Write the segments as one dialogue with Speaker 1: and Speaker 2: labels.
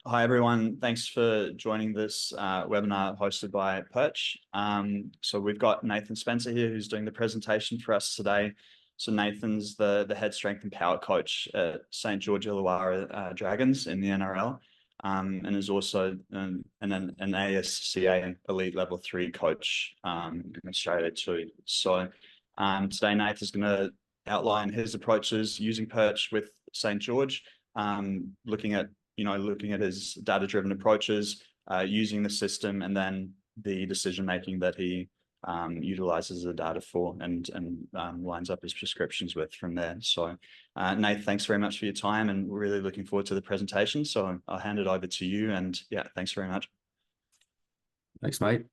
Speaker 1: Hi, everyone. Thanks for joining this webinar hosted by Perch. So we've got Nathan Spencer here, who's doing the presentation for us today. So Nathan's the head strength and power coach at St. George Illawarra Dragons in the NRL, and is also an ASCA Elite Level 3 coach in Australia too. So today Nathan's going to outline his approaches using Perch with St. George, looking at his data-driven approaches, using the system, and then the decision-making that he utilizes the data for and lines up his prescriptions with from there. So, Nate, thanks very much for your time, and we're really looking forward to the presentation. So I'll hand it over to you, and yeah, thanks very much.
Speaker 2: Thanks, mate.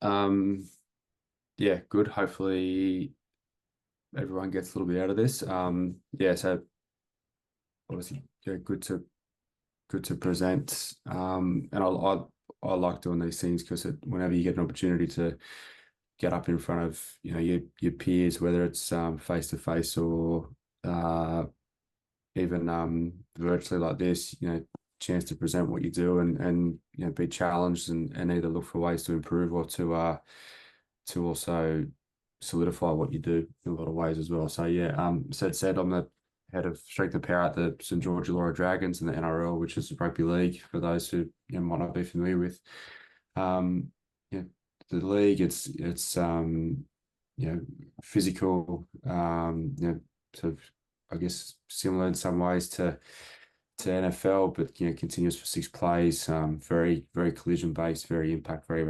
Speaker 2: Yeah, good. Hopefully everyone gets a little bit out of this. Yeah, so obviously, yeah, good to present. And I like doing these things because whenever you get an opportunity to get up in front of your peers, whether it's face to face or even virtually like this, chance to present what you do and be challenged and either look for ways to improve or to also solidify what you do in a lot of ways as well. So yeah, I'm the head of strength and power at the St. George Illawarra Dragons in the NRL, which is the rugby league for those who might not be familiar with. The league, it's physical, sort of, I guess, similar in some ways to NFL, but continuous for 6 plays, very collision based, very impact, very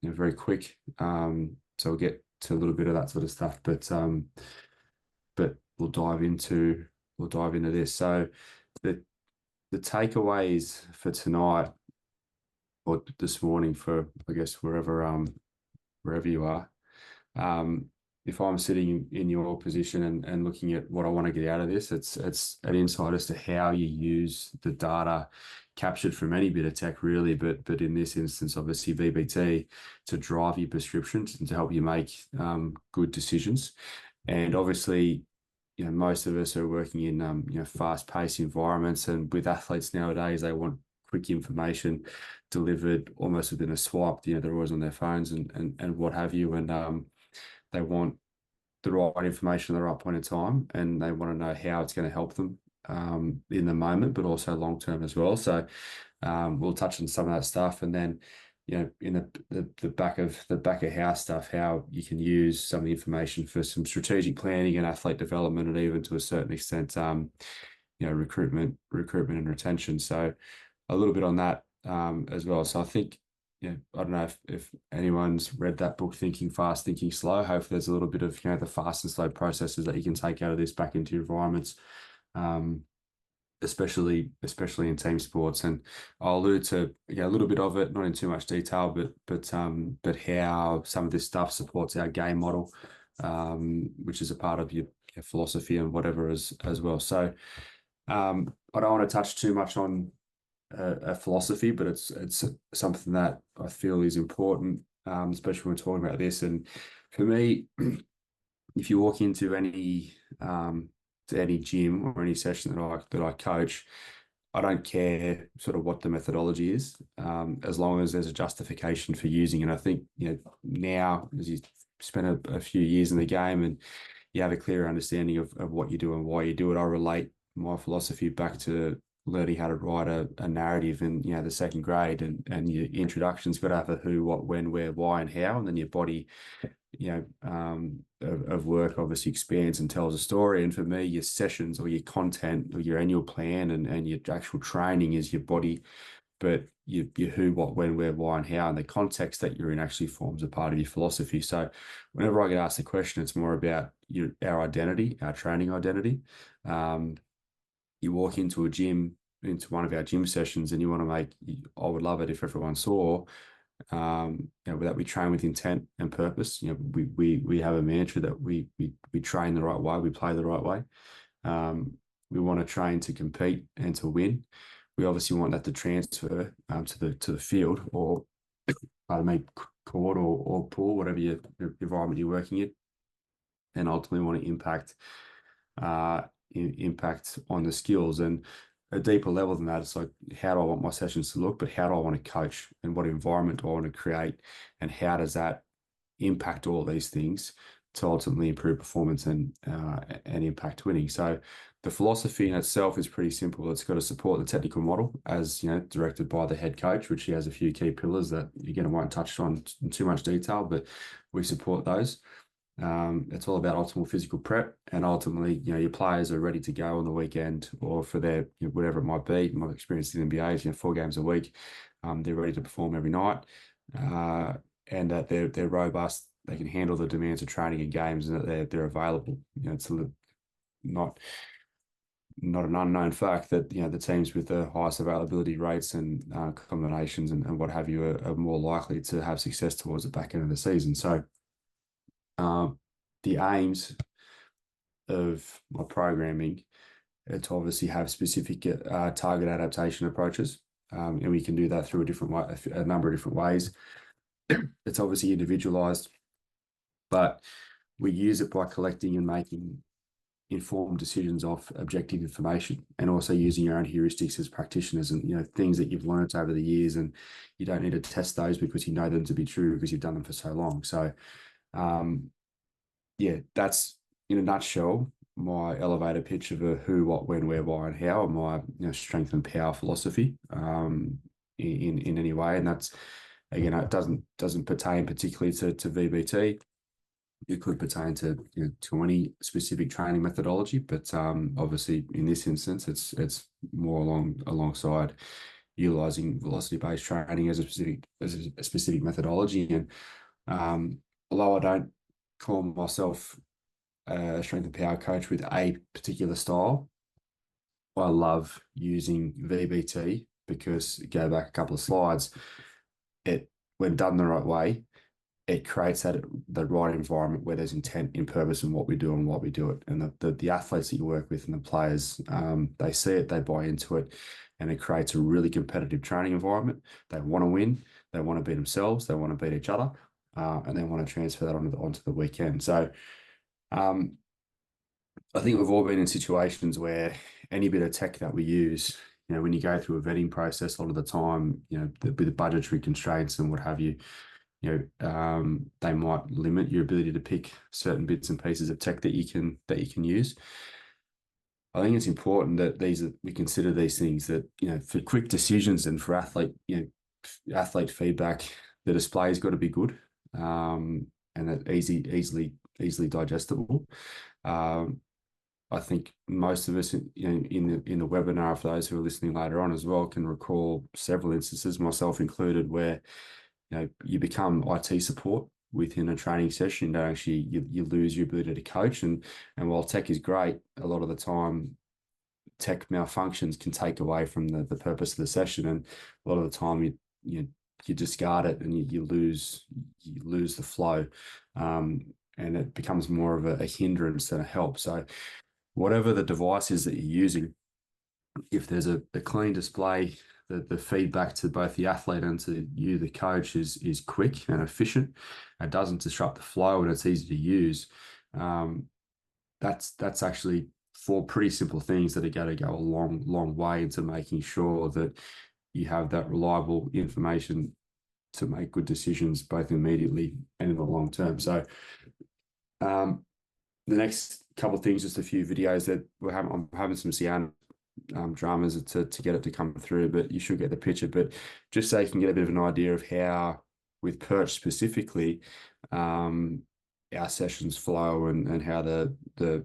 Speaker 2: very quick. So we'll get to a little bit of that sort of stuff, but we'll dive into this. So the takeaways for tonight or this morning for, I guess, wherever you are, if I'm sitting in your position and looking at what I want to get out of this, it's an insight as to how you use the data captured from any bit of tech, really, but in this instance, obviously VBT, to drive your prescriptions and to help you make good decisions. And obviously, most of us are working in fast-paced environments, and with athletes nowadays, they want quick information delivered almost within a swipe. They're always on their phones and what have you, and they want the right information at the right point in time, and they want to know how it's going to help them in the moment, but also long term as well. So we'll touch on some of that stuff, and then in the back of house stuff, how you can use some of the information for some strategic planning and athlete development, and even to a certain extent, recruitment and retention. So a little bit on that as well. So I think, I don't know if anyone's read that book, Thinking Fast, Thinking Slow. Hopefully there's a little bit of the fast and slow processes that you can take out of this back into your environments, especially in team sports. And I'll allude to a little bit of it, not in too much detail, but how some of this stuff supports our game model, which is a part of your philosophy and whatever as well. So I don't want to touch too much on a philosophy, but it's something that I feel is important, especially when we're talking about this. And for me, if you walk into any gym or any session that I coach, I don't care sort of what the methodology is, as long as there's a justification for using it. I think now, as you spend a few years in the game and you have a clear understanding of what you do and why you do it, I relate my philosophy back to learning how to write a narrative in the second grade, and your introduction's got to have a who, what, when, where, why, and how, and then your body of work obviously expands and tells a story. And for me, your sessions or your content or your annual plan and your actual training is your body, but your who, what, when, where, why, and how, and the context that you're in actually forms a part of your philosophy. So whenever I get asked the question, it's more about our identity, our training identity. You walk into into one of our gym sessions, and you want to I would love it if everyone saw, that we train with intent and purpose. We have a mantra that we train the right way, we play the right way. We want to train to compete and to win. We obviously want that to transfer to the field, or court or pool, whatever your environment you're working in, and ultimately want to impact on the skills. And a deeper level than that. It's like, how do I want my sessions to look, but how do I want to coach, and what environment do I want to create, and how does that impact all these things to ultimately improve performance and impact winning. So the philosophy in itself is pretty simple. It's got to support the technical model as, you know, directed by the head coach, which he has a few key pillars that, again, I won't touch on in too much detail, but we support those. It's all about optimal physical prep, and ultimately, you know, your players are ready to go on the weekend or for their, you know, whatever it might be. My experience in the NBA is, you know, 4 games a week. They're ready to perform every night, and that they're robust. They can handle the demands of training and games, and that they're available. You know, it's not not an unknown fact that, you know, the teams with the highest availability rates and combinations and what have you are more likely to have success towards the back end of the season. So the aims of my programming are to obviously have specific target adaptation approaches, and we can do that through a number of different ways. It's obviously individualized, but we use it by collecting and making informed decisions off objective information, and also using your own heuristics as practitioners, and, you know, things that you've learned over the years, and you don't need to test those because you know them to be true because you've done them for so long. So yeah, that's in a nutshell my elevator pitch of a who, what, when, where, why, and how, and my, you know, strength and power philosophy in any way. And that's, again, it doesn't pertain particularly to VBT. It could pertain to, you know, to any specific training methodology, but obviously in this instance, it's more alongside utilizing velocity-based training as a specific methodology. And although I don't call myself a strength and power coach with a particular style, I love using VBT because, go back a couple of slides, it, when done the right way, it creates the right environment where there's intent in purpose in what we do and what we do it. And the athletes that you work with and the players, they see it, they buy into it, and it creates a really competitive training environment. They want to win, they want to beat themselves, they want to beat each other, and they want to transfer that onto the weekend. So I think we've all been in situations where any bit of tech that we use, you know, when you go through a vetting process, a lot of the time, you know, with the budgetary constraints and what have you, you know, they might limit your ability to pick certain bits and pieces of tech that you can use. I think it's important that we consider these things, that, you know, for quick decisions and for athlete feedback, the display's got to be good, and that easily digestible. I think most of us, you know, in the webinar, for those who are listening later on as well, can recall several instances, myself included, where, you know, you become IT support within a training session. That actually you lose your ability to coach, and while tech is great, a lot of the time tech malfunctions can take away from the purpose of the session, and a lot of the time you discard it, and you lose the flow, and it becomes more of a hindrance than a help. So whatever the device is that you're using, if there's a clean display, the feedback to both the athlete and to you, the coach, is quick and efficient, it doesn't disrupt the flow, and it's easy to use. That's actually four pretty simple things that are going to go a long way into making sure that you have that reliable information to make good decisions, both immediately and in the long term. So the next couple of things, just a few videos that I'm having some sound dramas to get it to come through, but you should get the picture. But just so you can get a bit of an idea of how, with Perch specifically, our sessions flow, and how the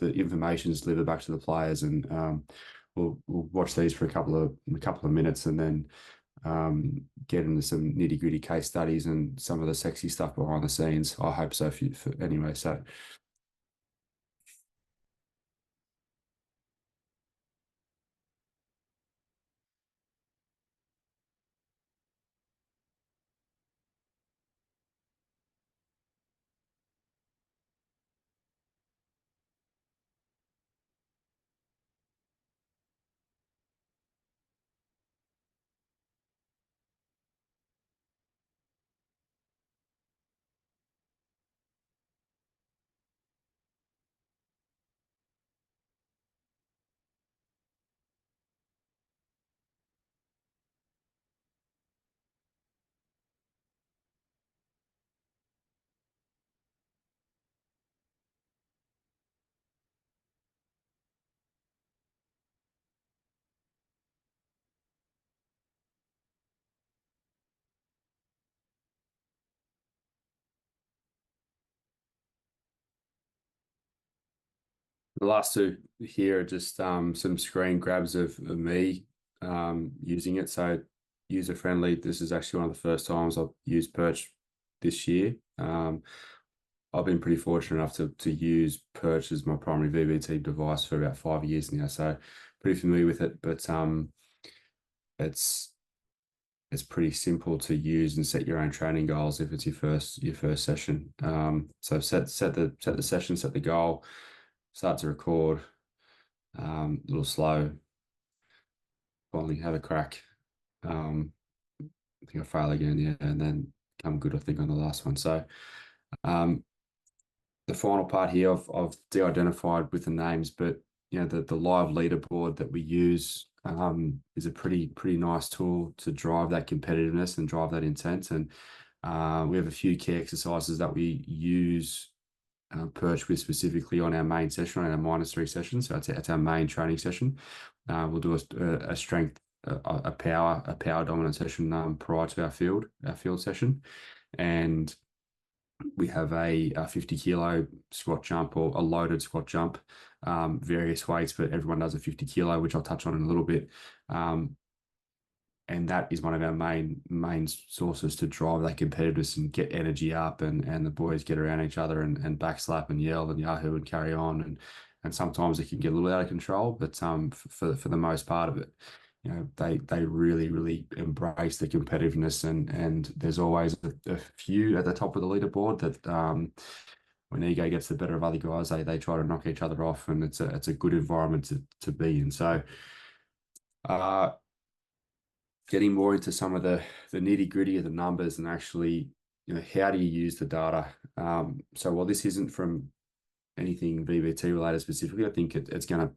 Speaker 2: information is delivered back to the players. And we'll watch these for a couple of minutes, and then get into some nitty gritty case studies and some of the sexy stuff behind the scenes. I hope so anyway. So. The last two here are just some screen grabs of me using it. So user friendly. This is actually one of the first times I've used Perch this year. I've been pretty fortunate enough to use Perch as my primary VBT device for about 5 years now, so pretty familiar with it. But it's pretty simple to use and set your own training goals if it's your first session. So set the session, set the goal, start to record. A little slow. Finally have a crack. I think I fail again, yeah, and then come good, I think, on the last one. So the final part here I've de-identified with the names, but the live leaderboard that we use is a pretty nice tool to drive that competitiveness and drive that intent. And we have a few key exercises that we use Perch with specifically on our main session, on our -3 session. So it's our main training session. We'll do a strength, a power dominant session prior to our field session, and we have a 50 kilo squat jump or a loaded squat jump, various weights, but everyone does a 50 kilo, which I'll touch on in a little bit. And that is one of our main sources to drive that competitiveness and get energy up, and the boys get around each other and backslap and yell and yahoo and carry on. And sometimes it can get a little out of control, but for the most part of it, they really embrace the competitiveness, and there's always a few at the top of the leaderboard that when ego gets the better of other guys, they try to knock each other off, and it's a good environment to be in. So getting more into some of the nitty-gritty of the numbers and actually, how do you use the data? So while this isn't from anything VBT related specifically, I think it's going to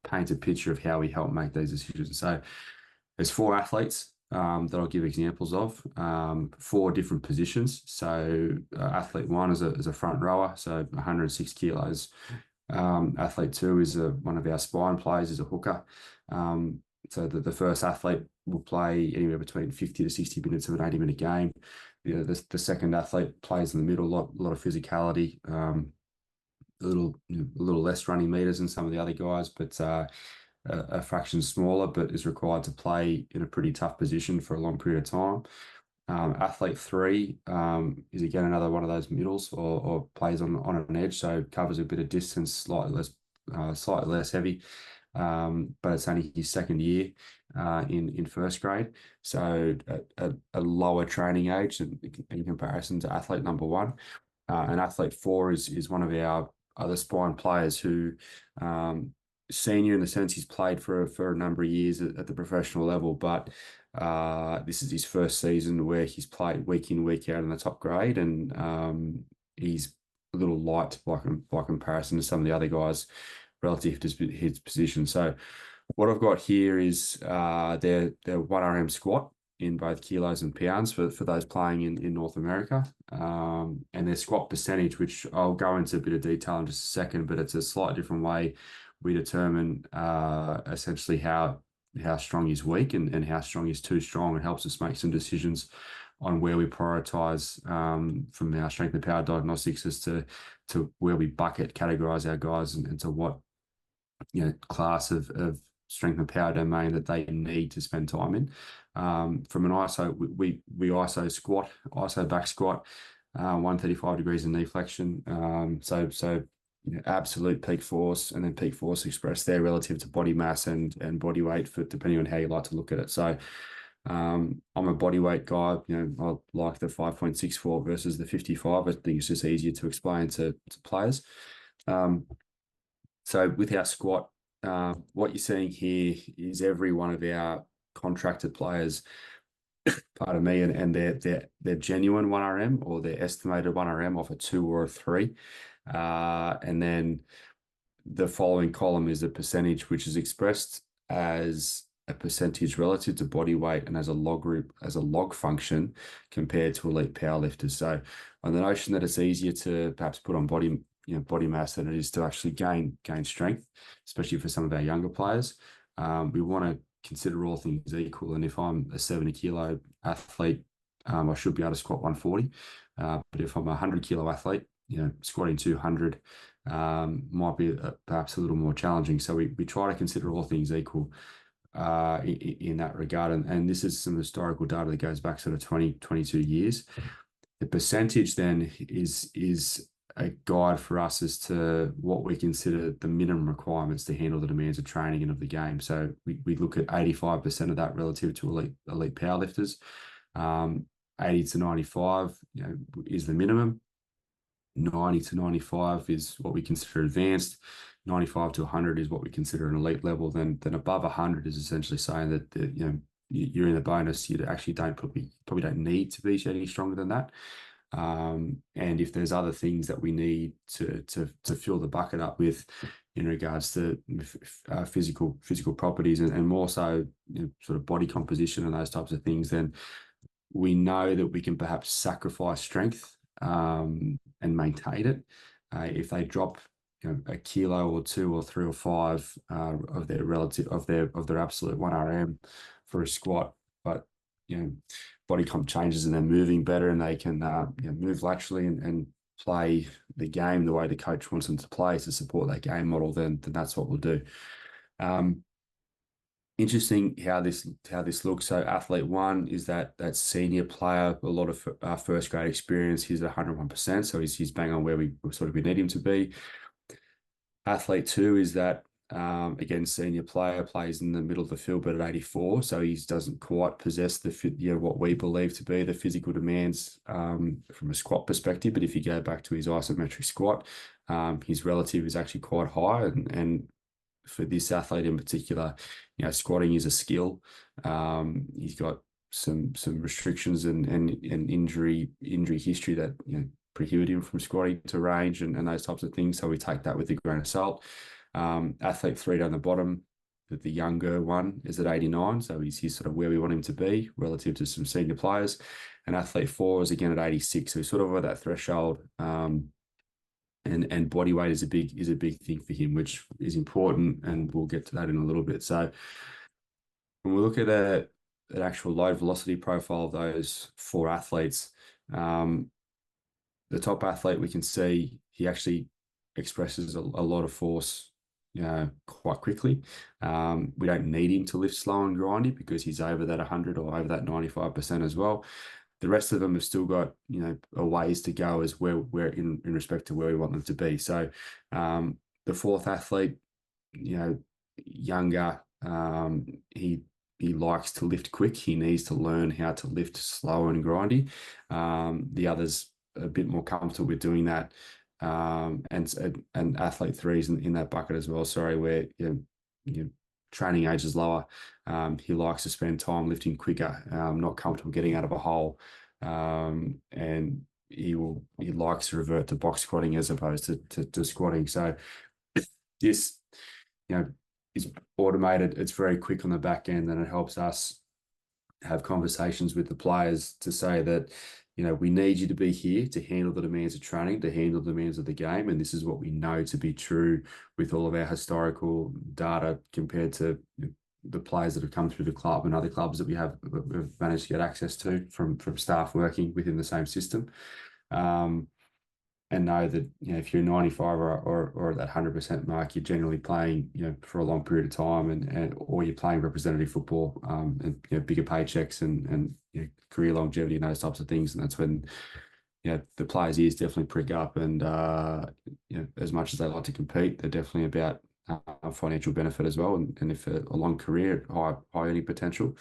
Speaker 2: paint a picture of how we help make these decisions. So there's 4 athletes that I'll give examples of, 4 different positions. So athlete 1 is a front rower, so 106 kilos. Athlete 2 is one of our spine players, is a hooker. So the first athlete will play anywhere between 50 to 60 minutes of an 80-minute game. The second athlete plays in the middle, a lot of physicality, a little less running meters than some of the other guys, but a fraction smaller, but is required to play in a pretty tough position for a long period of time. Athlete 3 is again another one of those middles, or plays on an edge, so covers a bit of distance, slightly less heavy. But it's only his second year in first grade, so a lower training age in comparison to athlete number 1. And athlete 4 is one of our other spine players who senior in the sense he's played for a number of years at the professional level, but this is his first season where he's played week in, week out in the top grade, and he's a little light by comparison to some of the other guys relative to his position. So what I've got here is their 1RM squat in both kilos and pounds for those playing in North America, and their squat percentage, which I'll go into a bit of detail in just a second, but it's a slightly different way we determine essentially how strong is weak and how strong is too strong. It helps us make some decisions on where we prioritize from our strength and power diagnostics as to where we categorize our guys and to what class of strength and power domain that they need to spend time in. From an ISO, we ISO back squat, 135 degrees of knee flexion. So absolute peak force, and then peak force expressed there relative to body mass and body weight, for depending on how you like to look at it. So I'm a body weight guy. I like the 5.64 versus the 55. I think it's just easier to explain to players. So with our squat, what you're seeing here is every one of our contracted players, pardon me, and their genuine 1RM or their estimated 1RM off a 2 or a 3. And then the following column is a percentage, which is expressed as a percentage relative to body weight and as a log function compared to elite powerlifters. So on the notion that it's easier to perhaps put on body mass than it is to actually gain strength, especially for some of our younger players. We want to consider all things equal, and if I'm a 70 kilo athlete, I should be able to squat 140. But if I'm a 100 kilo athlete, squatting 200 might be perhaps a little more challenging. So we try to consider all things equal in that regard. And this is some historical data that goes back sort of 22 years. The percentage then is a guide for us as to what we consider the minimum requirements to handle the demands of training and of the game. So we look at 85% of that relative to elite powerlifters. 80 to 95, is the minimum. 90 to 95 is what we consider advanced. 95 to 100 is what we consider an elite level. Then above 100 is essentially saying that you're in the bonus. You actually probably don't need to be any stronger than that. And if there's other things that we need to fill the bucket up with in regards to physical properties and more so sort of body composition and those types of things, then we know that we can perhaps sacrifice strength and maintain it. If they drop a kilo or 2 or 3 or 5 of their absolute 1RM for a squat, but body comp changes and they're moving better and they can move laterally and play the game the way the coach wants them to play to support that game model, then that's what we'll do. Interesting how this looks. So athlete 1 is that senior player, a lot of first grade experience. He's at 101%, so he's bang on where we need him to be. Athlete 2 is that again, senior player, plays in the middle of the field, but at 84, so he doesn't quite possess what we believe to be the physical demands from a squat perspective. But if you go back to his isometric squat, his relative is actually quite high, and for this athlete in particular, squatting is a skill. He's got some restrictions and injury history that prohibit him from squatting to range and those types of things. So we take that with a grain of salt. Athlete 3 down the bottom, the younger one, is at 89, so he's sort of where we want him to be relative to some senior players. And athlete 4 is again at 86, so he's sort of at that threshold. And body weight is a big thing for him, which is important, and we'll get to that in a little bit. So when we look at an actual load velocity profile of those 4 athletes, the top athlete, we can see he actually expresses a lot of force quite quickly. We don't need him to lift slow and grindy because he's over that 100 or over that 95% as well. The rest of them have still got a ways to go as we're in respect to where we want them to be. So the 4th athlete, younger, he likes to lift quick. He needs to learn how to lift slow and grindy. The others are a bit more comfortable with doing that. And athlete 3 is in that bucket as well. Sorry, where training age is lower. He likes to spend time lifting quicker. Not comfortable getting out of a hole, and he likes to revert to box squatting as opposed to squatting. So this is automated. It's very quick on the back end, and it helps us have conversations with the players to say that we need you to be here to handle the demands of training, to handle the demands of the game. And this is what we know to be true with all of our historical data compared to the players that have come through the club and other clubs that we've managed to get access to from staff working within the same system. And know that if you're 95 or at that 100% mark, you're generally playing for a long period of time, or you're playing representative football, and bigger paychecks and career longevity and those types of things. And that's when the players' ears definitely prick up, and as much as they like to compete, they're definitely about financial benefit as well. And if a long career, high earning potential,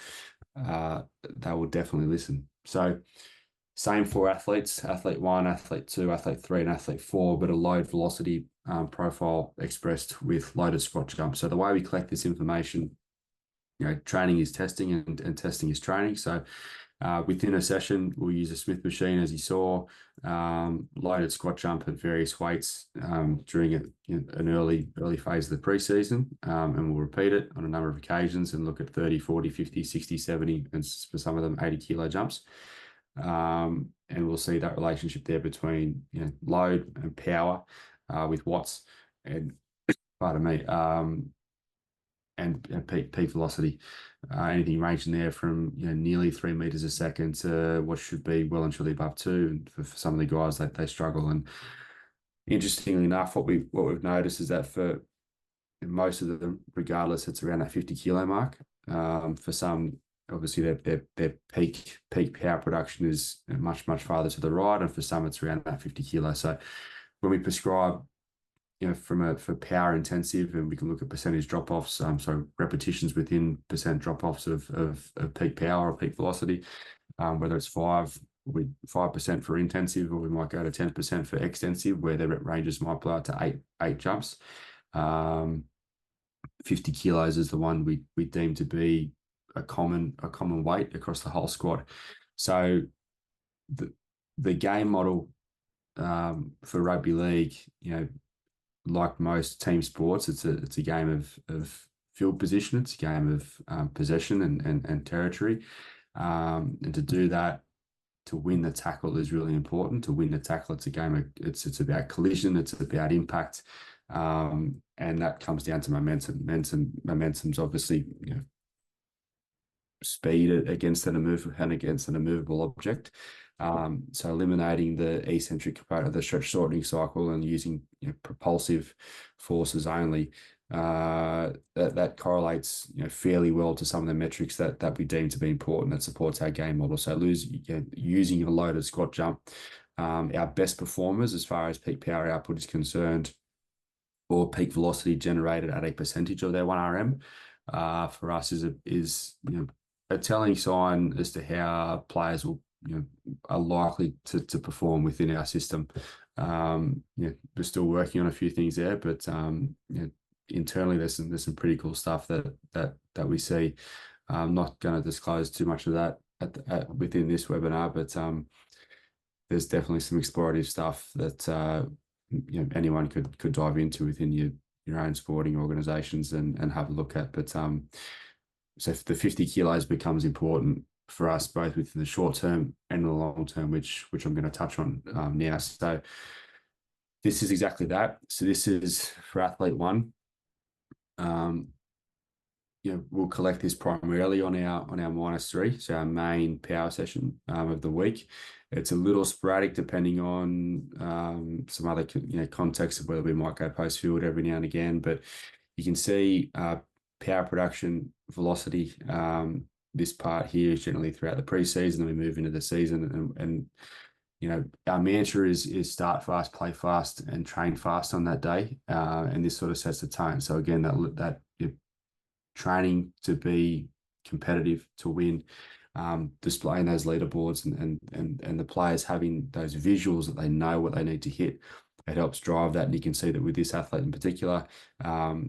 Speaker 2: they will definitely listen. So same 4 athletes: athlete 1, athlete 2, athlete 3, and athlete 4, but a load velocity profile expressed with loaded squat jump. So the way we collect this information, training is testing and testing is training. So within a session, we'll use a Smith machine, as you saw, loaded squat jump at various weights during an early phase of the preseason, and we'll repeat it on a number of occasions and look at 30, 40, 50, 60, 70, and for some of them 80 kilo jumps. And we'll see that relationship there between load and power with watts and and peak velocity. Anything ranging there from nearly 3 meters a second to what should be well and truly above 2. And for some of the guys, they struggle. And Interestingly enough, what we've noticed is that for most of them, regardless, it's around that 50 kilo mark. For some, obviously, their peak power production is much farther to the right, and for some, it's around that 50 kilo. So when we prescribe, for power intensive, and we can look at percentage drop-offs, so repetitions within percent drop-offs of peak power or peak velocity, whether it's 5% for intensive, or we might go to 10% for extensive, where the rep ranges might blow out to eight jumps. 50 kilos is the one we deem to be a common weight across the whole squad. So the game model for rugby league, like most team sports, it's a game of field position. It's a game of possession and territory. And to do that, to win the tackle is really important. To win the tackle, it's a game of, it's about collision, it's about impact, and that comes down to momentum. Momentum's obviously, speed against an immovable object. So eliminating the eccentric component of the stretch shortening cycle and using propulsive forces only, that correlates fairly well to some of the metrics that we deem to be important, that supports our game model. So using a loaded squat jump, our best performers as far as peak power output is concerned, or peak velocity generated at a percentage of their 1RM, for us is a telling sign as to how players are likely to perform within our system. We're still working on a few things there, but internally there's some pretty cool stuff that we see. I'm not going to disclose too much of that within this webinar, but there's definitely some explorative stuff that anyone could dive into within your own sporting organizations and have a look at. But so the 50 kilos becomes important for us, both within the short term and the long term, which I'm going to touch on now. So this is exactly that. So this is for athlete one. We'll collect this primarily on our -3, so our main power session of the week. It's a little sporadic depending on some other context of whether we might go post field every now and again, but you can see power production, velocity. This part here is generally throughout the preseason, and we move into the season, and our mantra is start fast, play fast, and train fast on that day, and this sort of sets the tone. So again, that training to be competitive, to win, displaying those leaderboards and the players having those visuals that they know what they need to hit. It helps drive that, and you can see that with this athlete in particular,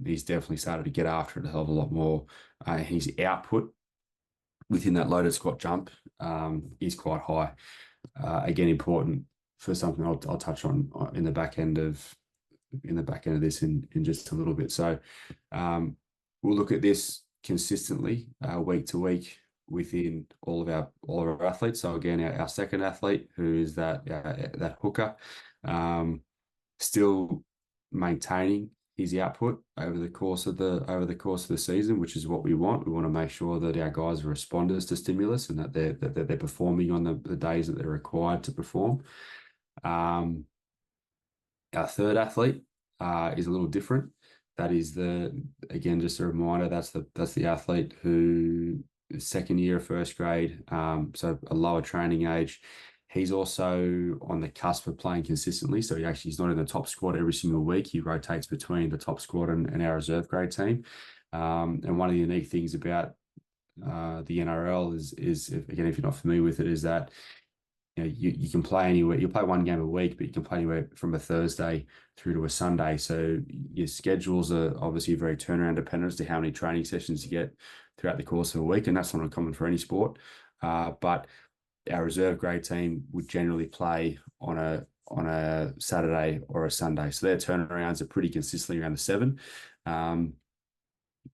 Speaker 2: he's definitely started to get after it a hell of a lot more. His output within that loaded squat jump is quite high. Again, important for something I'll touch on in the back end of this in just a little bit. So we'll look at this consistently week to week within all of our athletes. So again, our second athlete, who is that hooker, still maintaining his output over the course of the season, which is what we want. We want to make sure that our guys are responders to stimulus and that they're performing on the days that they're required to perform. Our third athlete is a little different. That is again, just a reminder, that's the athlete who is second year of first grade, so a lower training age. He's also on the cusp of playing consistently. So he's not in the top squad every single week. He rotates between the top squad and our reserve grade team. And one of the unique things about the NRL is again, if you're not familiar with it, is that you can play anywhere. You play one game a week, but you can play anywhere from a Thursday through to a Sunday. So your schedules are obviously very turnaround dependent as to how many training sessions you get throughout the course of a week, and that's not uncommon for any sport. But our reserve grade team would generally play on a Saturday or a Sunday. So their turnarounds are pretty consistently around the 7.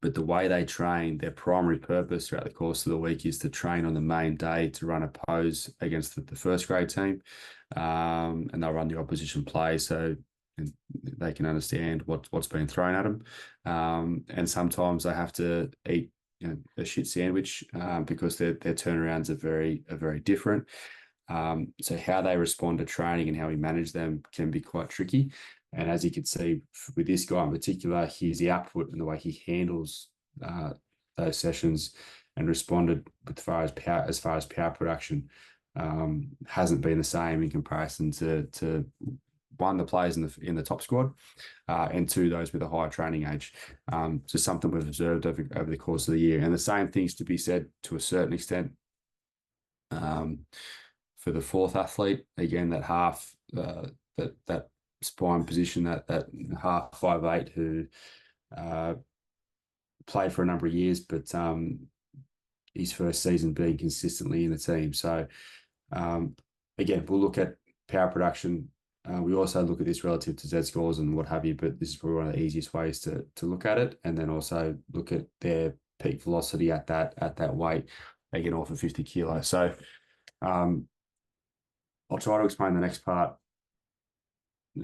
Speaker 2: But the way they train, their primary purpose throughout the course of the week is to train on the main day to run a pose against the first grade team. And they'll run the opposition play so they can understand what's being thrown at them. And sometimes they have to eat a shit sandwich because their turnarounds are very different. So how they respond to training and how we manage them can be quite tricky. And as you can see with this guy in particular, his output and the way he handles those sessions and responded as far as power production hasn't been the same in comparison to one, the players in the top squad, and two, those with a higher training age. So something we've observed over the course of the year. And the same things to be said to a certain extent for the fourth athlete. Again, that half, that spine position, that half 5'8", who played for a number of years, but his first season being consistently in the team. So again, we'll look at power production. We also look at this relative to Z scores and what have you, but this is probably one of the easiest ways to look at it. And then also look at their peak velocity at that weight, again, off of 50 kilos. So I'll try to explain the next part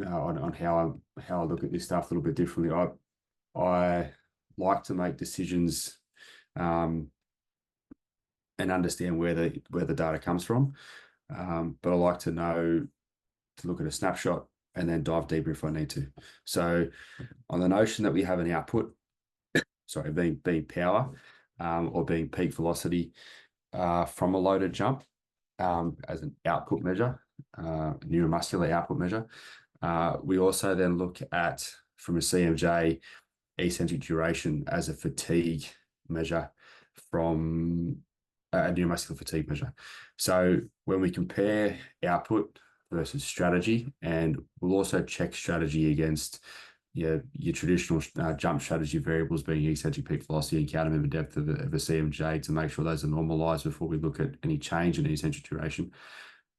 Speaker 2: on how I look at this stuff a little bit differently. I like to make decisions and understand where the data comes from, but I like to look at a snapshot and then dive deeper if I need to. So on the notion that we have an output, sorry, being power or being peak velocity from a loaded jump as an output measure, neuromuscular output measure. We also then look at, from a CMJ, eccentric duration as a fatigue measure from a neuromuscular fatigue measure. So when we compare output versus strategy, and we'll also check strategy against your traditional jump strategy variables being eccentric peak velocity and counter movement depth of a CMJ to make sure those are normalized before we look at any change in eccentric duration.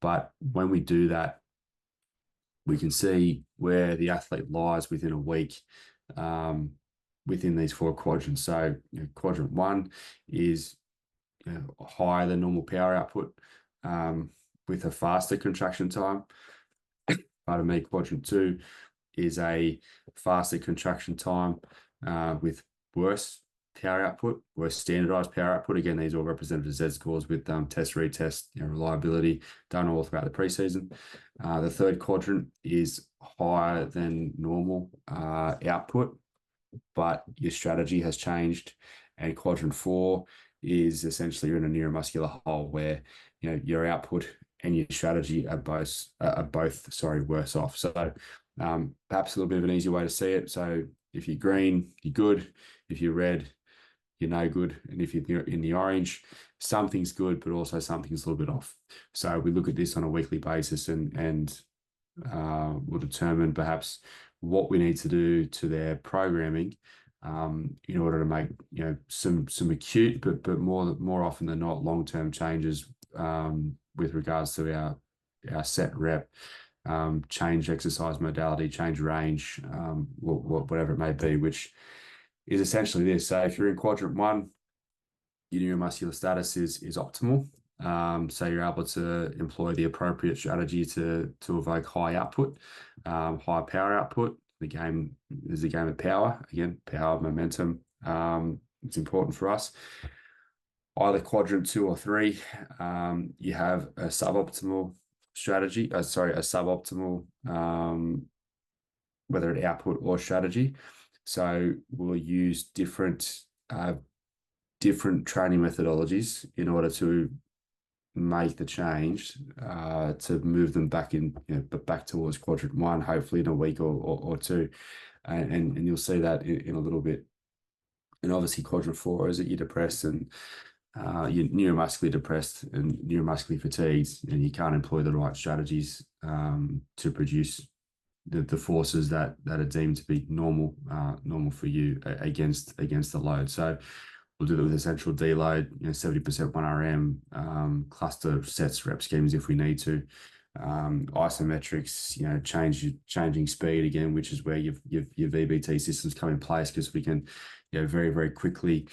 Speaker 2: But when we do that, we can see where the athlete lies within a week within these four quadrants. So quadrant 1 is higher than normal power output with a faster contraction time. Pardon me. Quadrant 2 is a faster contraction time with worse power output, worse standardized power output. Again, these are all represented as Z scores with test, retest, reliability done all throughout the preseason. The third quadrant is higher than normal output, but your strategy has changed. And quadrant 4 is essentially you're in a neuromuscular hole where your output and your strategy are both worse off. So perhaps a little bit of an easier way to see it. So if you're green, you're good. If you're red, you're no good. And if you're in the orange, something's good, but also something's a little bit off. So we look at this on a weekly basis and we'll determine perhaps what we need to do to their programming in order to make some acute, but more often than not long-term changes with regards to our set rep, change exercise modality, change range, whatever it may be, which is essentially this. So if you're in quadrant 1, your neuromuscular status is optimal. So you're able to employ the appropriate strategy to evoke high output, high power output. The game is a game of power. Again, power, momentum. It's important for us. Either quadrant 2 or 3, you have a suboptimal strategy. A suboptimal whether it output or strategy. So we'll use different training methodologies in order to make the change to move them back back towards quadrant 1, hopefully in a week or 2, and you'll see that in a little bit. And obviously quadrant 4 is that you're depressed and you're neuromuscularly depressed and neuromuscularly fatigued, and you can't employ the right strategies to produce the forces that are deemed to be normal for you against the load. So we'll do that with essential deload, 70% 1RM, cluster sets, rep schemes if we need to, isometrics, changing speed again, which is where your VBT systems come in place, because we can very, very quickly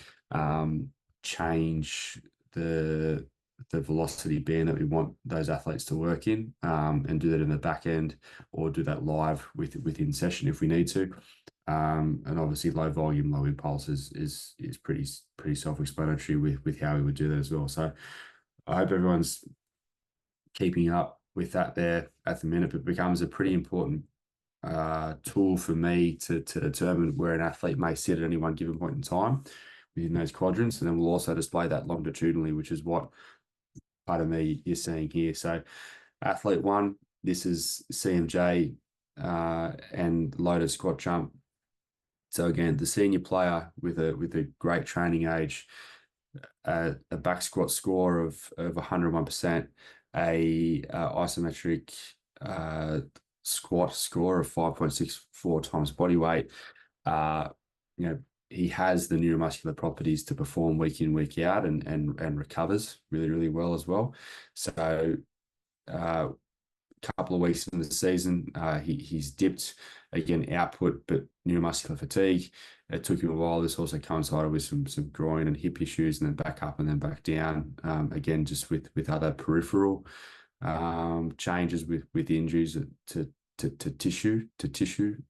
Speaker 2: change the velocity band that we want those athletes to work in, and do that in the back end or do that live within session if we need to. And obviously low volume, low impulse is pretty self-explanatory with how we would do that as well. So I hope everyone's keeping up with that there at the minute, but becomes a pretty important tool for me to determine where an athlete may sit at any one given point in time within those quadrants. And then we'll also display that longitudinally, which is what part of me you're seeing here. So athlete one, this is CMJ and loaded squat jump. So again, the senior player with a great training age, a back squat score of 101%, a isometric squat score of 5.64 times body weight. You know, he has the neuromuscular properties to perform week in, week out, and recovers really, really well as well. So couple of weeks in the season, he's dipped again output, but neuromuscular fatigue. It took him a while. This also coincided with some groin and hip issues, and then back up and then back down. Again, just with other peripheral changes with injuries to tissue,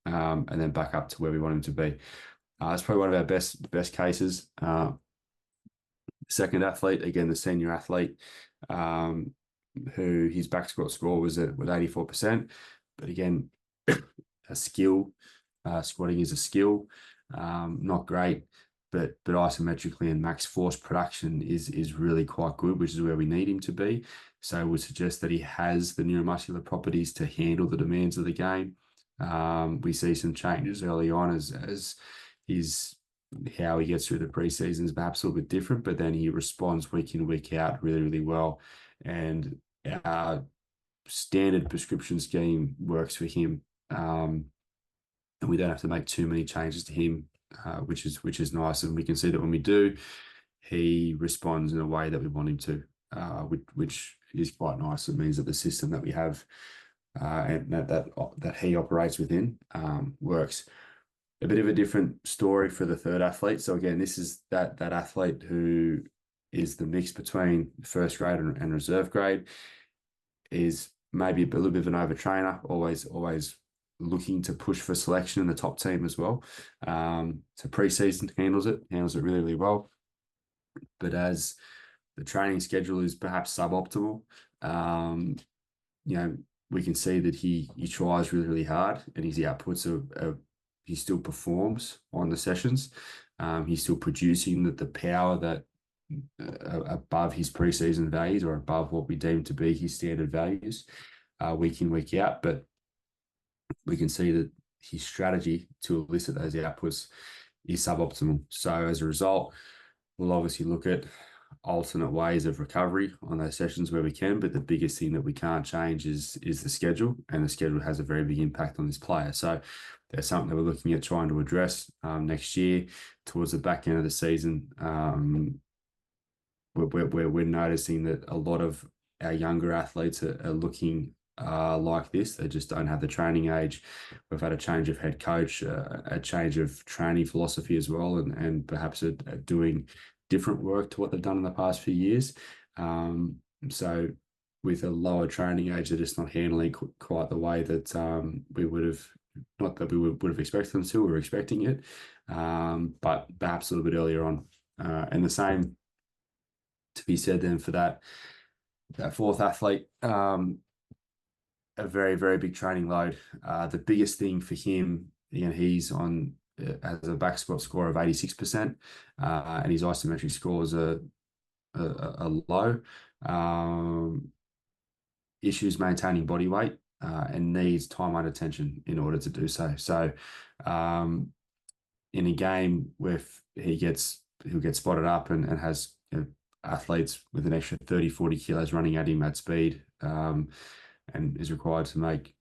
Speaker 2: and then back up to where we want him to be. It's probably one of our best cases. Second athlete, again, the senior athlete, who his back squat score was 84%. But again, a skill, squatting is a skill, not great, but isometrically and max force production is really quite good, which is where we need him to be. So I would suggest that he has the neuromuscular properties to handle the demands of the game. We see some changes early on as how he gets through the preseason is perhaps a little bit different, but then he responds week in, week out really, really well. And our standard prescription scheme works for him. And we don't have to make too many changes to him, which is nice. And we can see that when we do, he responds in a way that we want him to, which is quite nice. It means that the system that we have and that he operates within works. A bit of a different story for the third athlete. So again, this is that athlete who is the mix between first grade and reserve grade, is maybe a little bit of an overtrainer, always looking to push for selection in the top team as well. So preseason handles it really, really well. But as the training schedule is perhaps suboptimal, you know, we can see that he tries really, really hard, and his outputs are he still performs on the sessions. He's still producing the power that above his preseason values, or above what we deem to be his standard values, week in, week out. But we can see that his strategy to elicit those outputs is suboptimal. So as a result, we'll obviously look at alternate ways of recovery on those sessions where we can, but the biggest thing that we can't change is the schedule, and the schedule has a very big impact on this player. So there's something that we're looking at trying to address next year towards the back end of the season. We're noticing that a lot of our younger athletes are looking like this. They just don't have the training age. We've had a change of head coach, a change of training philosophy as well, and perhaps doing different work to what they've done in the past few years. So with a lower training age, they're just not handling quite the way that we would have, not that we would have expected them to. We were expecting it, but perhaps a little bit earlier on. And the same to be said then for that fourth athlete. A very, very big training load. The biggest thing for him, he's on as a back squat score of 86%, and his isometric scores are low. Issues maintaining body weight, and needs time under tension in order to do so. So in a game where he'll get spotted up and has athletes with an extra 30, 40 kilos running at him at speed, and is required to make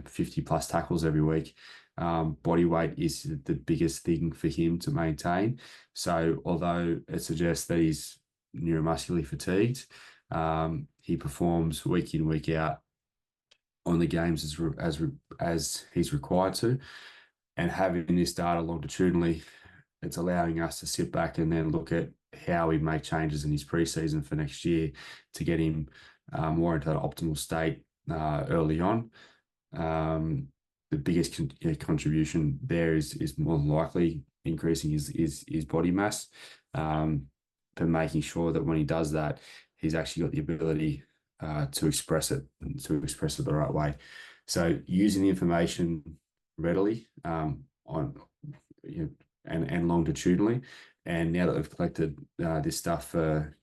Speaker 2: 50 plus tackles every week. Body weight is the biggest thing for him to maintain. So although it suggests that he's neuromuscularly fatigued, he performs week in, week out on the games as he's required to. And having this data longitudinally, it's allowing us to sit back and then look at how we make changes in his preseason for next year to get him more into that optimal state early on. The biggest contribution there is more than likely increasing his body mass, but making sure that when he does that, he's actually got the ability to express it and to express it the right way. So using the information readily on and longitudinally. And now that we've collected this stuff for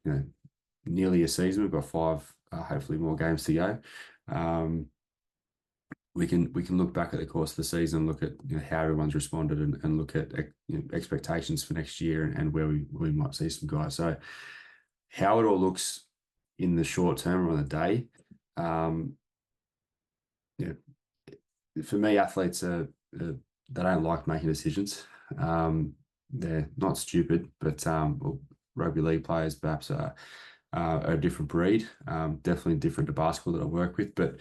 Speaker 2: nearly a season, we've got 5 hopefully more games to go. We can look back at the course of the season, look at how everyone's responded, and look at expectations for next year and where we might see some guys. So how it all looks in the short term or on the day, for me, athletes they don't like making decisions. They're not stupid, but well, rugby league players perhaps are a different breed. Definitely different to basketball that I work with, but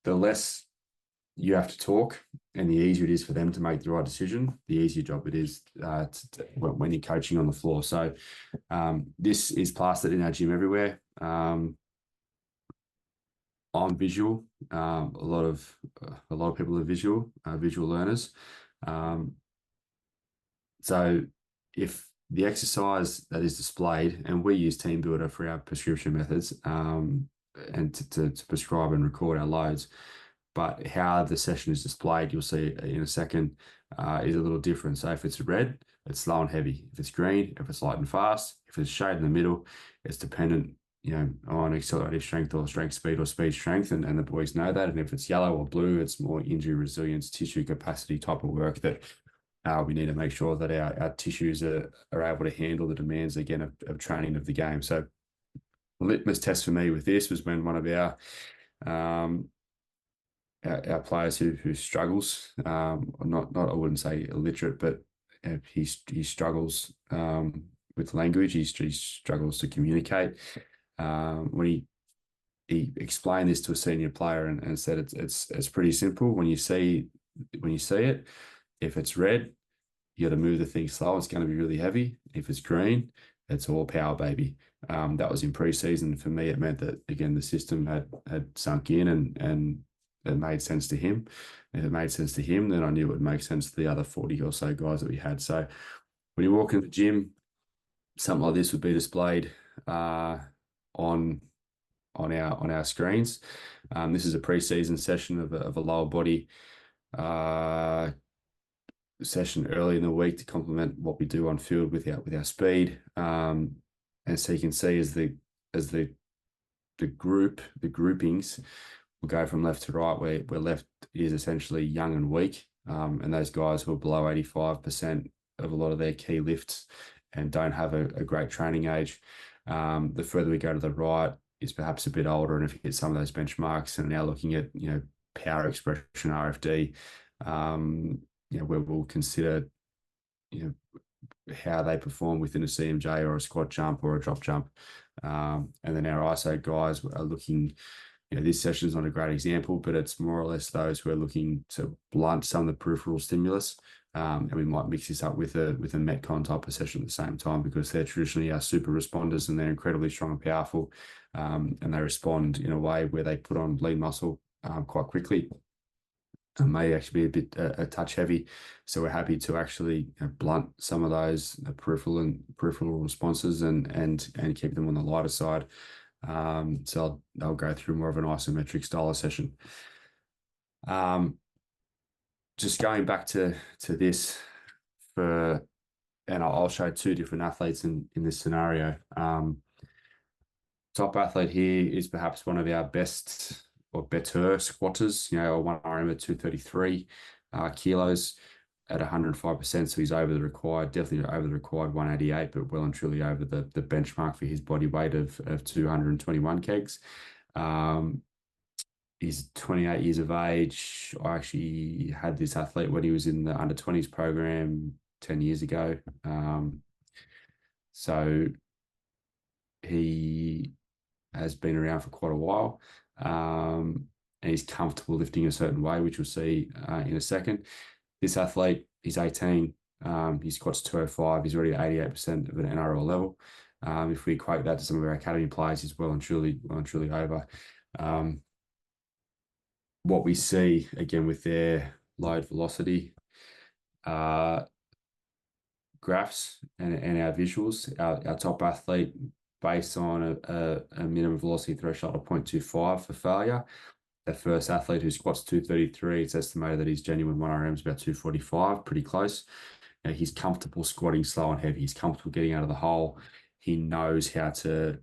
Speaker 2: the less you have to talk and the easier it is for them to make the right decision, the easier job it is when you're coaching on the floor. So this is plastered in our gym everywhere. I'm visual. A lot of people are visual learners. So if the exercise that is displayed, and we use Team Builder for our prescription methods, and to prescribe and record our loads, but how the session is displayed, you'll see in a second, is a little different. So if it's red, it's slow and heavy. If it's green, if it's light and fast. If it's shade in the middle, it's dependent on accelerative strength or strength speed or speed strength, and the boys know that. And if it's yellow or blue, it's more injury resilience, tissue capacity type of work that we need to make sure that our tissues are able to handle the demands again of training of the game. So the litmus test for me with this was when one of our players who struggles, not I wouldn't say illiterate, but he struggles with language. He struggles to communicate. When he explained this to a senior player and said it's pretty simple. When you see it, if it's red, you got to move the thing slow. It's going to be really heavy. If it's green, it's all power, baby. That was in pre-season. For me, it meant that again the system had sunk in and it made sense to him. If it made sense to him, then I knew it would make sense to the other 40 or so guys that we had. So when you walk into the gym, something like this would be displayed on our screens. This is a pre-season session of a lower body session early in the week to complement what we do on field with our speed. And so you can see as the groupings will go from left to right, where left is essentially young and weak, and those guys who are below 85% of a lot of their key lifts and don't have a great training age. The further we go to the right is perhaps a bit older, and if you hit some of those benchmarks, and now looking at power expression RFD, where we'll consider how they perform within a CMJ or a squat jump or a drop jump, and then our ISO guys are looking. This session is not a great example, but it's more or less those who are looking to blunt some of the peripheral stimulus. And we might mix this up with a Metcon type of session at the same time, because they're traditionally our super responders and they're incredibly strong and powerful. And they respond in a way where they put on lean muscle quite quickly. And may actually be a touch heavy. So we're happy to actually blunt some of those peripheral responses and keep them on the lighter side. So I'll go through more of an isometric style session. Just going back to this and I'll show 2 different athletes in this scenario. Top athlete here is perhaps one of our best or better squatters, a 1RM at 233 kilos at 105%. So he's over the required, definitely over the required 188, but well and truly over the benchmark for his body weight of 221 kegs. He's 28 years of age. I actually had this athlete when he was in the under 20s program 10 years ago. So he has been around for quite a while. And he's comfortable lifting a certain way, which we'll see in a second. This athlete, he's 18. He squats 205. He's already at 88% of an NRL level. If we equate that to some of our academy players, he's well and truly over. What we see again with their load velocity graphs and our visuals, our top athlete based on a minimum velocity threshold of 0.25 for failure. That first athlete who squats 233, it's estimated that his genuine 1RM is about 245, pretty close. Now, he's comfortable squatting slow and heavy. He's comfortable getting out of the hole. He knows how to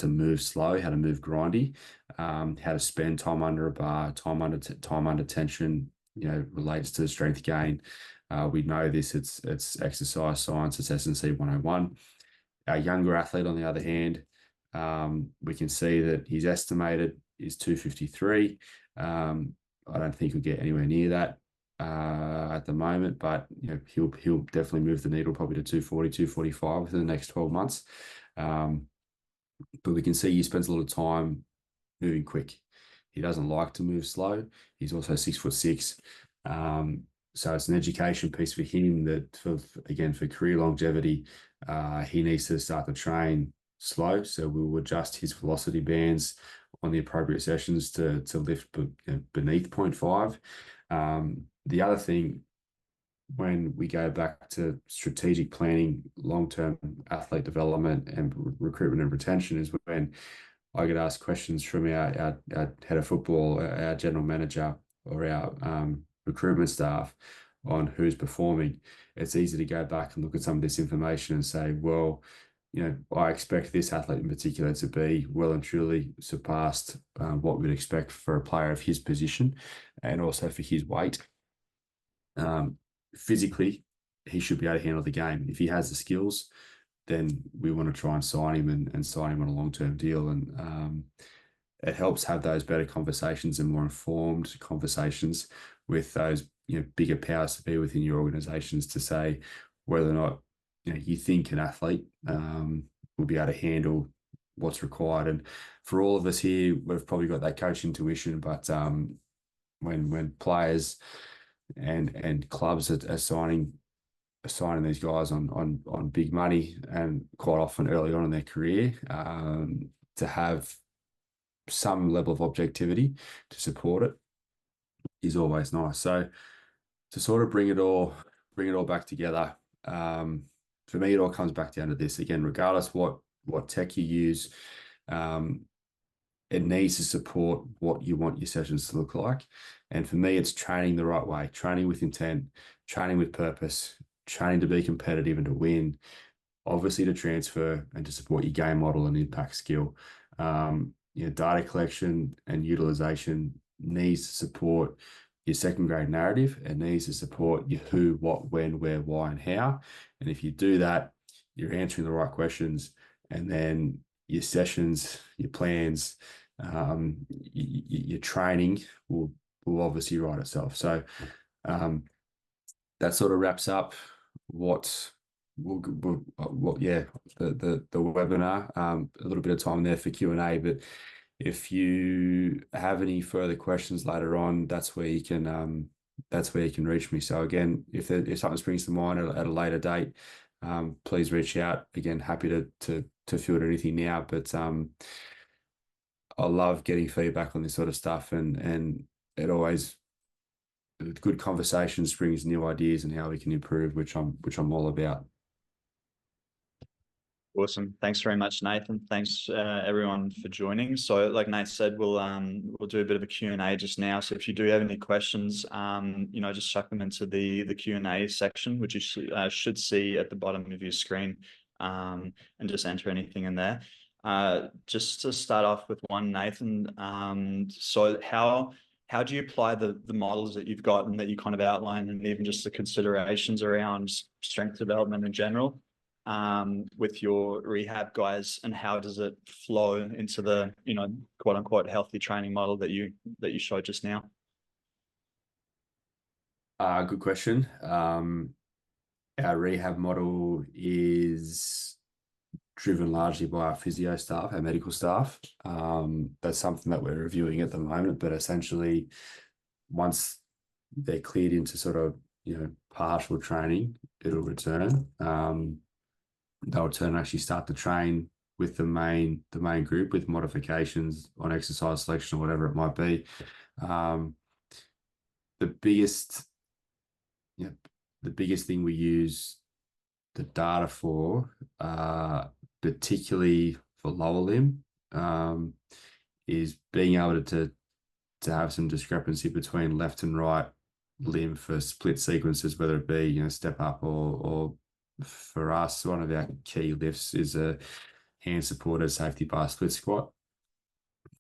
Speaker 2: move slow, how to move grindy, how to spend time under a bar, time under tension. Relates to the strength gain. We know this. It's exercise science. It's S&C 101. Our younger athlete, on the other hand, we can see that his estimated is 253. I don't think he'll get anywhere near that at the moment, but he'll definitely move the needle probably to 240, 245 within the next 12 months. But we can see he spends a lot of time moving quick. He doesn't like to move slow. He's also 6'6". So it's an education piece for him that, for career longevity, he needs to start to train slow. So we'll adjust his velocity bands on the appropriate sessions to lift beneath 0.5. The other thing, when we go back to strategic planning, long-term athlete development and recruitment and retention, is when I get asked questions from our head of football, our general manager, or our recruitment staff on who's performing. It's easy to go back and look at some of this information and say, well, I expect this athlete in particular to be well and truly surpassed what we'd expect for a player of his position and also for his weight. Physically, he should be able to handle the game. If he has the skills, then we want to try and sign him and sign him on a long-term deal. And it helps have those better conversations and more informed conversations with those bigger powers to be within your organizations to say whether or not you think an athlete will be able to handle what's required. And for all of us here, we've probably got that coach intuition, but when players and clubs are signing these guys on big money, and quite often early on in their career, to have some level of objectivity to support it is always nice. So to sort of bring it all back together, for me, it all comes back down to this again. Regardless what tech you use, it needs to support what you want your sessions to look like. And for me, it's training the right way, training with intent, training with purpose, training to be competitive and to win, obviously to transfer and to support your game model and impact skill. Data collection and utilization needs to support your second grade narrative. It needs to support your who, what, when, where, why, and how. And if you do that, you're answering the right questions, and then your sessions, your plans, your training will obviously write itself. So that sort of wraps up the webinar. A little bit of time there for Q&A, but if you have any further questions later on, that's where you can reach me. So again, if something springs to mind at a later date, please reach out. Again, happy to field anything now, but I love getting feedback on this sort of stuff, and it always, good conversation brings new ideas and how we can improve, which I'm all about.
Speaker 1: Awesome. Thanks very much, Nathan. Thanks everyone for joining. So like Nate said, we'll do a bit of a Q&A just now. So if you do have any questions, just chuck them into the Q&A section, which you should see at the bottom of your screen, and just enter anything in there. Just to start off with one, Nathan, so how do you apply the models that you've got and that you kind of outlined, and even just the considerations around strength development in general, with your rehab guys, and how does it flow into the quote unquote healthy training model that you showed just now?
Speaker 2: Good question. Our rehab model is driven largely by our physio staff, our medical staff. That's something that we're reviewing at the moment, but essentially once they're cleared into sort of partial training, it'll return. They'll return and actually start to train with the main group, with modifications on exercise selection or whatever it might be. The biggest thing we use the data for particularly for lower limb, is being able to have some discrepancy between left and right limb for split sequences, whether it be, step up or for us, one of our key lifts is a hand supported safety bar split squat.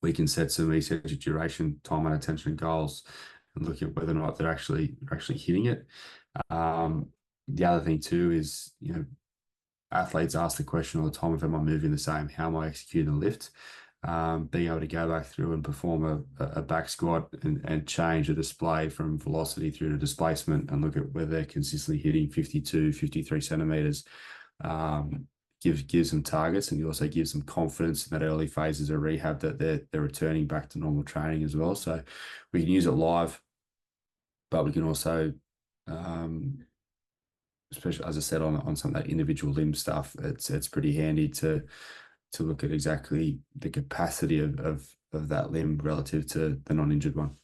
Speaker 2: We can set some eccentric duration, time and attention goals and look at whether or not they're actually hitting it. The other thing too is, athletes ask the question all the time, if am I moving the same? How am I executing the lift? Being able to go back through and perform a back squat and change a display from velocity through to displacement and look at whether they're consistently hitting 52, 53 centimeters, gives them targets, and you also gives them confidence in that early phases of rehab that they're returning back to normal training as well. So we can use it live, but we can also, especially as I said on some of that individual limb stuff, it's pretty handy to look at exactly the capacity of that limb relative to the non-injured one.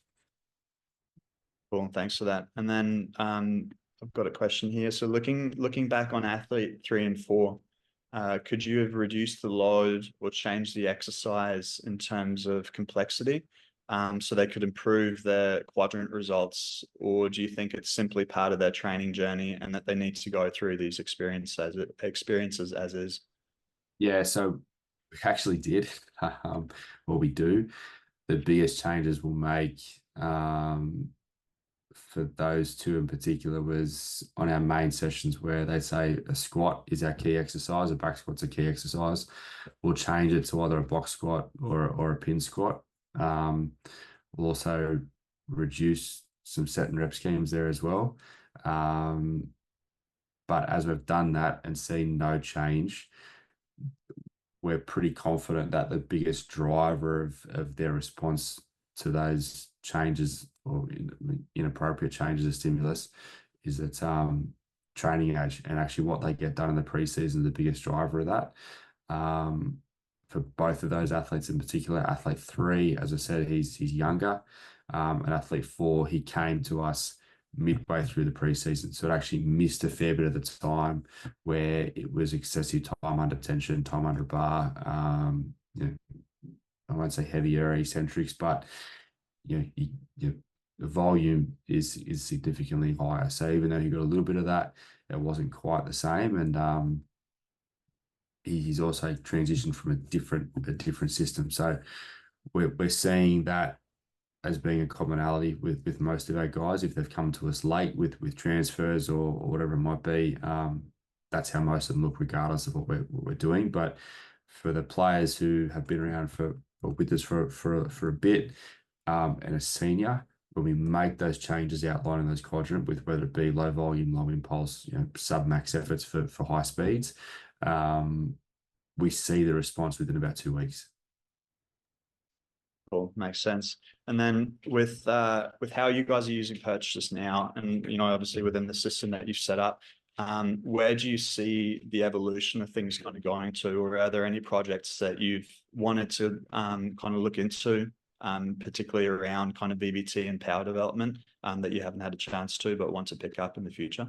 Speaker 1: Cool, thanks for that. And then I've got a question here. So looking back on athlete 3 and 4, could you have reduced the load or changed the exercise in terms of complexity, so they could improve their quadrant results? Or do you think it's simply part of their training journey and that they need to go through these experiences as is?
Speaker 2: Yeah, so we actually did, what we do. The biggest changes we'll make for those two in particular was on our main sessions where they say a squat is our key exercise, a back squat's a key exercise. We'll change it to either a box squat or a pin squat. We'll also reduce some set and rep schemes there as well. But as we've done that and seen no change, we're pretty confident that the biggest driver of their response to those changes or inappropriate changes of stimulus is that training age, and actually what they get done in the preseason is the biggest driver of that. For both of those athletes in particular, athlete 3, as I said, he's younger, and athlete 4, he came to us midway through the preseason, so it actually missed a fair bit of the time where it was excessive time under tension, time under bar. I won't say heavier eccentrics, but the volume is significantly higher. So even though he got a little bit of that, it wasn't quite the same. And he's also transitioned from a different system. So we're seeing that as being a commonality with most of our guys. If they've come to us late with transfers or whatever it might be, that's how most of them look, regardless of what we're doing. But for the players who have been around with us for a bit, and a senior, when we make those changes outlining those quadrant, with whether it be low volume, low impulse, sub-max efforts for high speeds, we see the response within about 2 weeks.
Speaker 1: Cool, makes sense. And then with how you guys are using Perch just now, and obviously within the system that you've set up, where do you see the evolution of things kind of going to, or are there any projects that you've wanted to kind of look into, particularly around kind of VBT and power development, that you haven't had a chance to but want to pick up in the future?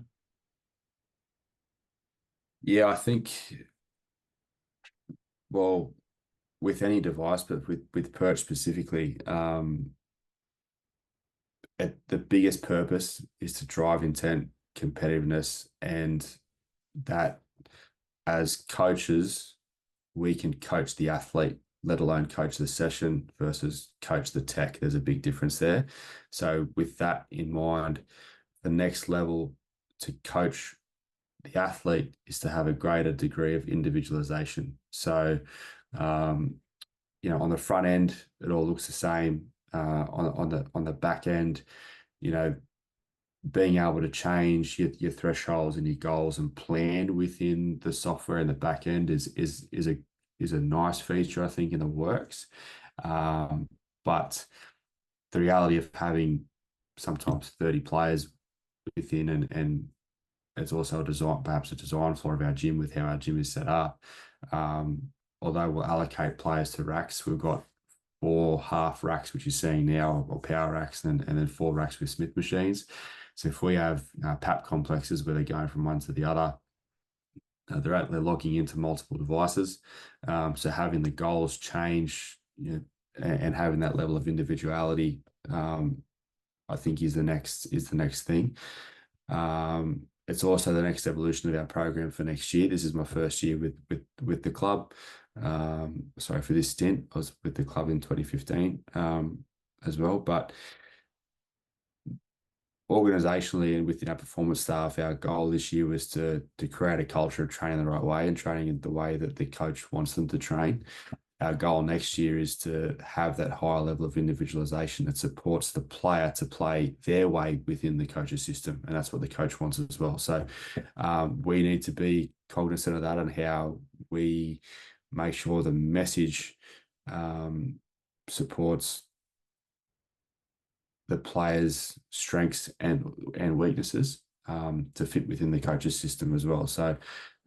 Speaker 2: Yeah, I think, well, with any device, but with Perch specifically, the biggest purpose is to drive intent, competitiveness, and that as coaches, we can coach the athlete, let alone coach the session versus coach the tech. There's a big difference there. So with that in mind, the next level to coach the athlete is to have a greater degree of individualization. So, on the front end, it all looks the same. On the back end, being able to change your thresholds and your goals and plan within the software in the back end is a nice feature, I think, in the works. But the reality of having sometimes 30 players within, and it's also perhaps a design flaw of our gym with how our gym is set up. Although we'll allocate players to racks, we've got 4 half racks, which you're seeing now, or power racks, and then 4 racks with Smith machines. So if we have PAP complexes where they're going from one to the other, they're logging into multiple devices. So having the goals change, and having that level of individuality, I think is the next thing. It's also the next evolution of our program for next year. This is my first year with the club. Sorry, for this stint, I was with the club in 2015 as well. But organizationally and within our performance staff, our goal this year was to create a culture of training the right way and training in the way that the coach wants them to train. Our goal next year is to have that higher level of individualization that supports the player to play their way within the coach's system. And that's what the coach wants as well. So we need to be cognizant of that and how we make sure the message supports the players' strengths and weaknesses to fit within the coach's system as well. So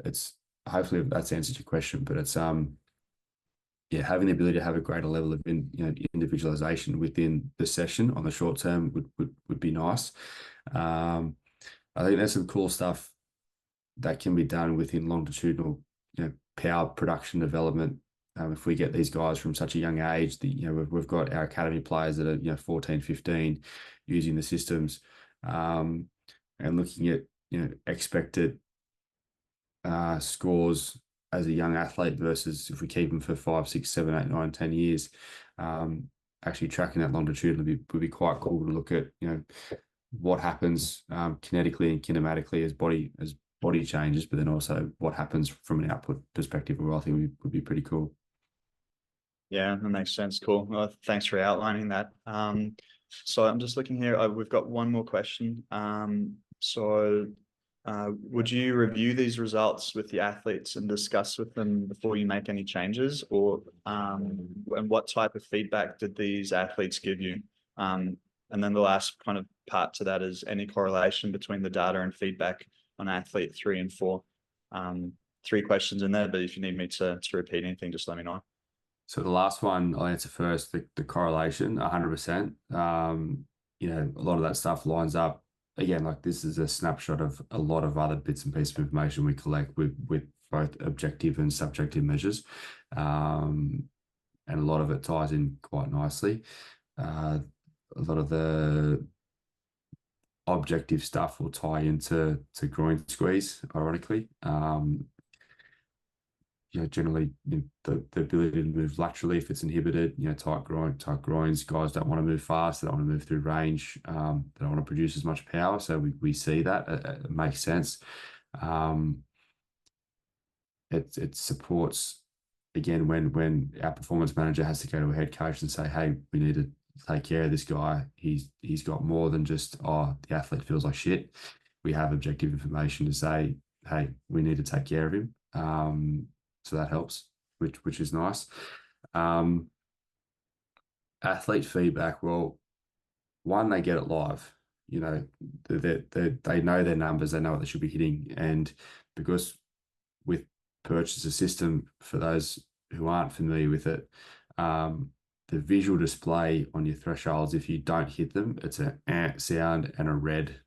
Speaker 2: it's, hopefully that's answered your question, but it's having the ability to have a greater level of individualization within the session on the short term would be nice. I think there's some cool stuff that can be done within longitudinal, power production development. If we get these guys from such a young age, we've got our academy players that are 14, 15 using the systems, and looking at expected scores as a young athlete versus if we keep them for 5, 6, 7, 8, 9, 10 years. Actually tracking that longitudinally would be quite cool to look at what happens kinetically and kinematically as body changes, but then also what happens from an output perspective, I think would be pretty cool.
Speaker 1: Yeah, that makes sense. Cool. Well, thanks for outlining that. So I'm just looking here. We've got one more question. Would you review these results with the athletes and discuss with them before you make any changes, or and what type of feedback did these athletes give you? And then the last kind of part to that is any correlation between the data and feedback on athlete 3 and 4. 3 questions in there, but if you need me to repeat anything, just let me know.
Speaker 2: So the last one I'll answer first, the correlation, 100%. A lot of that stuff lines up. Again, like this is a snapshot of a lot of other bits and pieces of information we collect with both objective and subjective measures. And a lot of it ties in quite nicely. A lot of the objective stuff will tie into groin squeeze, ironically. Generally the ability to move laterally if it's inhibited, tight groins, guys don't want to move fast, they don't want to move through range, they don't want to produce as much power. So we see that. It makes sense. It supports, again, when our performance manager has to go to a head coach and say, hey, we need to take care of this guy. He's got more than just, the athlete feels like shit. We have objective information to say, hey, we need to take care of him. So that helps, which is nice. Athlete feedback, well, one, they get it live. They know their numbers, they know what they should be hitting. And because with Perch as a system, for those who aren't familiar with it, the visual display on your thresholds, if you don't hit them, it's an sound and a red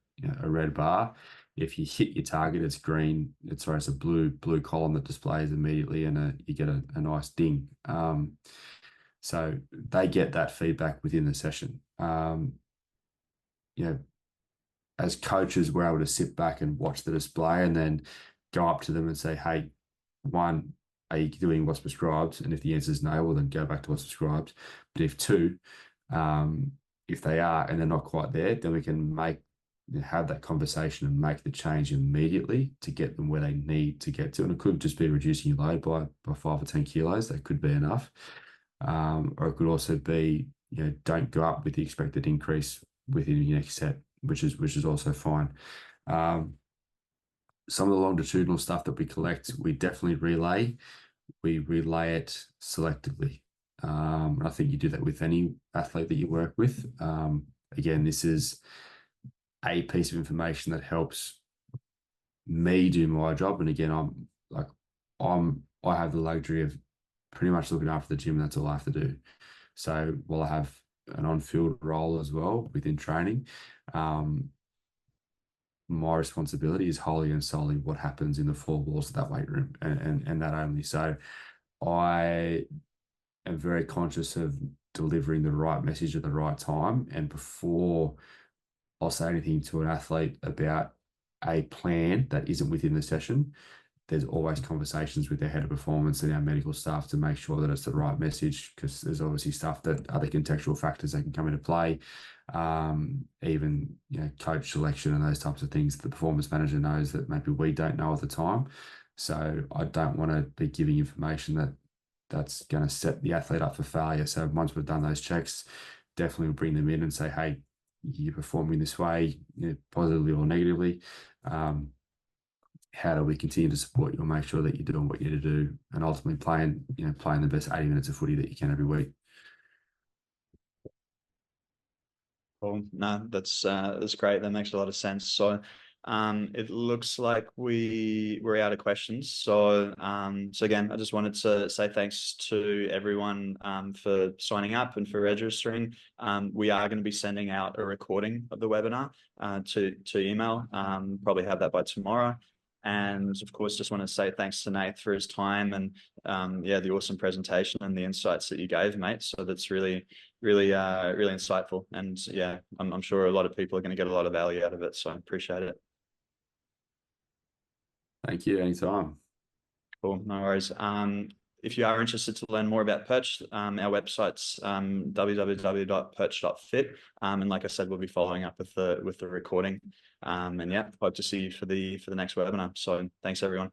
Speaker 2: bar. If you hit your target, it's green. It's a blue column that displays immediately, and you get a nice ding. So they get that feedback within the session. As coaches, we're able to sit back and watch the display and then go up to them and say, hey, one, are you doing what's prescribed? And if the answer is no, well, then go back to what's prescribed. But if two, if they are and they're not quite there, then we can have that conversation and make the change immediately to get them where they need to get to. And it could just be reducing your load by 5 or 10 kilos. That could be enough. Or it could also be, don't go up with the expected increase within your next set, which is also fine. Some of the longitudinal stuff that we collect, we definitely relay. We relay it selectively. I think you do that with any athlete that you work with. Again, this is a piece of information that helps me do my job. And again, I have the luxury of pretty much looking after the gym. That's all I have to do. So while I have an on-field role as well within training, my responsibility is wholly and solely what happens in the four walls of that weight room, and that only. So I am very conscious of delivering the right message at the right time. And before I'll say anything to an athlete about a plan that isn't within the session, there's always conversations with their head of performance and our medical staff to make sure that it's the right message, because there's obviously stuff that other contextual factors that can come into play. Even coach selection and those types of things that the performance manager knows that maybe we don't know at the time. So I don't want to be giving information that's going to set the athlete up for failure. So once we've done those checks, definitely we'll bring them in and say, hey, you're performing this way, positively or negatively. How do we continue to support you and make sure that you're doing what you need to do, and ultimately playing the best 80 minutes of footy that you can every week.
Speaker 1: Cool. No, that's great. That makes a lot of sense. So it looks like we're out of questions. So again, I just wanted to say thanks to everyone for signing up and for registering. We are going to be sending out a recording of the webinar to email. Probably have that by tomorrow. And of course, just want to say thanks to Nate for his time and the awesome presentation and the insights that you gave, mate. So that's really insightful. And yeah, I'm sure a lot of people are going to get a lot of value out of it. So I appreciate it.
Speaker 2: Thank you. Anytime.
Speaker 1: Cool. No worries. If you are interested to learn more about Perch, our website's www.perch.fit. And like I said, we'll be following up with the recording. And yeah, hope to see you for the next webinar. So thanks everyone.